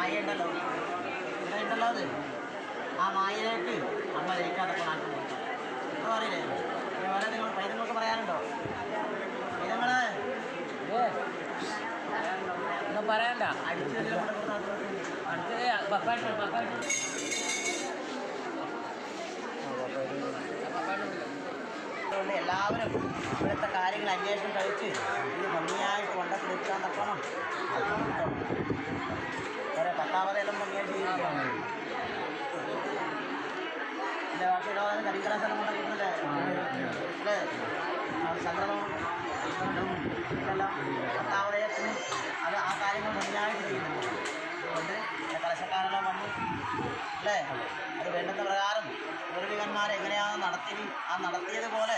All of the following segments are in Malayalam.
മായ ഉണ്ടല്ലോ, ഇവിടെ ഉണ്ടല്ലോ അത്. ആ മായയിലേക്ക് അമ്മ ലയിക്കാതെ കൊണ്ടാക്കി കൊടുക്കാം. എന്താ പറയില്ലേ? വേറെ പൈതങ്ങൾക്ക് പറയാനുണ്ടോ? പൈതങ്ങള് ഒന്നും പറയണ്ട. അതുകൊണ്ട് എല്ലാവരും ഇവിടുത്തെ കാര്യങ്ങൾ അന്വേഷണം കഴിച്ച് ഇത് ഭംഗിയായിട്ട് കൊണ്ടപ്പെടുത്താൻ തക്കണം. വേറെ പത്താമതെല്ലാം ഭംഗിയായിട്ട് ജീവിക്കുകയാണ്. എൻ്റെ ഭാഷയിലോ കരിക്കറ സ്ഥലം കൊണ്ടിരിക്കുന്നല്ലേ അല്ലേ? സംക്രമം ഇതെല്ലാം പത്താമതയത്തിന് അത് ആ കാര്യങ്ങൾ ഭംഗിയായിട്ട് ചെയ്യുന്നുണ്ട്. അതുകൊണ്ട് കലശക്കാരെല്ലാം വന്നു അല്ലേ? അത് വേണ്ടുന്ന പ്രകാരം പൂർവികന്മാർ എങ്ങനെയാണ് നടത്തിയതുപോലെ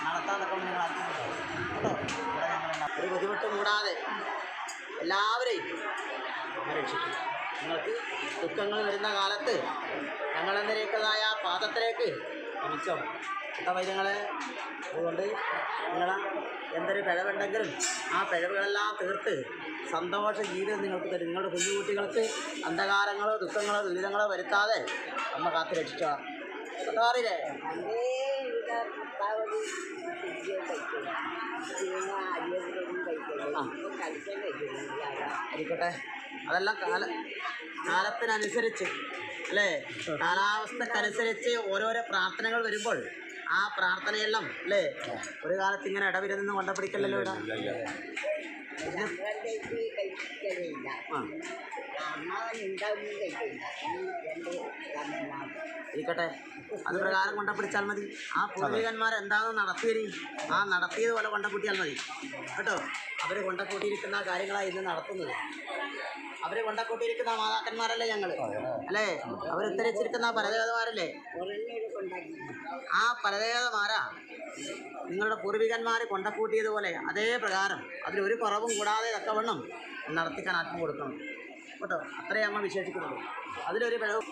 നടത്താൻ തക്കൊണ്ട് നിങ്ങൾ ആർക്കും കേട്ടോ. ഇവിടെ ഞങ്ങൾ ഒരു ബുദ്ധിമുട്ടും കൂടാതെ എല്ലാവരെയും രക്ഷിക്കും. നിങ്ങൾക്ക് ദുഃഖങ്ങൾ വരുന്ന കാലത്ത് ഞങ്ങളെന്നേക്കുള്ളതായ പാദത്തിലേക്ക് നമിച്ചോ കേട്ടോ വൈദ്യങ്ങളെ. അതുകൊണ്ട് നിങ്ങളെ എന്തൊരു പിഴവുണ്ടെങ്കിലും ആ പിഴവുകളെല്ലാം തീർത്ത് സന്തോഷ ജീവിതം നിങ്ങൾക്ക് തരും. നിങ്ങളുടെ കുഞ്ഞുകുട്ടികൾക്ക് അന്ധകാരങ്ങളോ ദുഃഖങ്ങളോ ദുരിതങ്ങളോ വരുത്താതെ അമ്മ കാത്ത് രക്ഷിച്ചോ കേട്ടോ. അറിയില്ലേ? ആയിക്കോട്ടെ, അതെല്ലാം കാലത്തിനനുസരിച്ച് അല്ലേ, കാലാവസ്ഥക്കനുസരിച്ച് ഓരോരോ പ്രാർത്ഥനകൾ വരുമ്പോൾ ആ പ്രാർത്ഥനയെല്ലാം അല്ലേ ഒരു കാലത്ത് ഇങ്ങനെ ഇടവിരുന്ന് കൊണ്ടപിടിക്കലല്ലോ ഇവിടെ. ഇരിക്കട്ടെ, അത് പ്രകാരം കൊണ്ടപിടിച്ചാൽ മതി. ആ പൂർവികന്മാർ എന്താണെന്ന് നടത്തിയത് ആ നടത്തിയതുപോലെ കൊണ്ടക്കൂട്ടിയാൽ മതി കേട്ടോ. അവർ കൊണ്ടക്കൂട്ടിയിരിക്കുന്ന കാര്യങ്ങളാണ് ഇന്ന് നടത്തുന്നത്. അവർ കൊണ്ടക്കൂട്ടിയിരിക്കുന്ന മാതാക്കന്മാരല്ലേ ഞങ്ങൾ അല്ലേ? അവരുത്തരിച്ചിരിക്കുന്ന പരദേവതമാരല്ലേ? ആ പരദേവതമാരാ നിങ്ങളുടെ പൂർവികന്മാർ കൊണ്ടക്കൂട്ടിയതുപോലെ അതേ പ്രകാരം അതിലൊരു കുറവും കൂടാതെ തക്കവണ്ണം നടത്തിക്കാൻ ആത്മ കൊടുക്കണം കേട്ടോ. അത്രയും അമ്മ വിശേഷിക്കുന്നുള്ളൂ. അതിലൊരു പിഴവും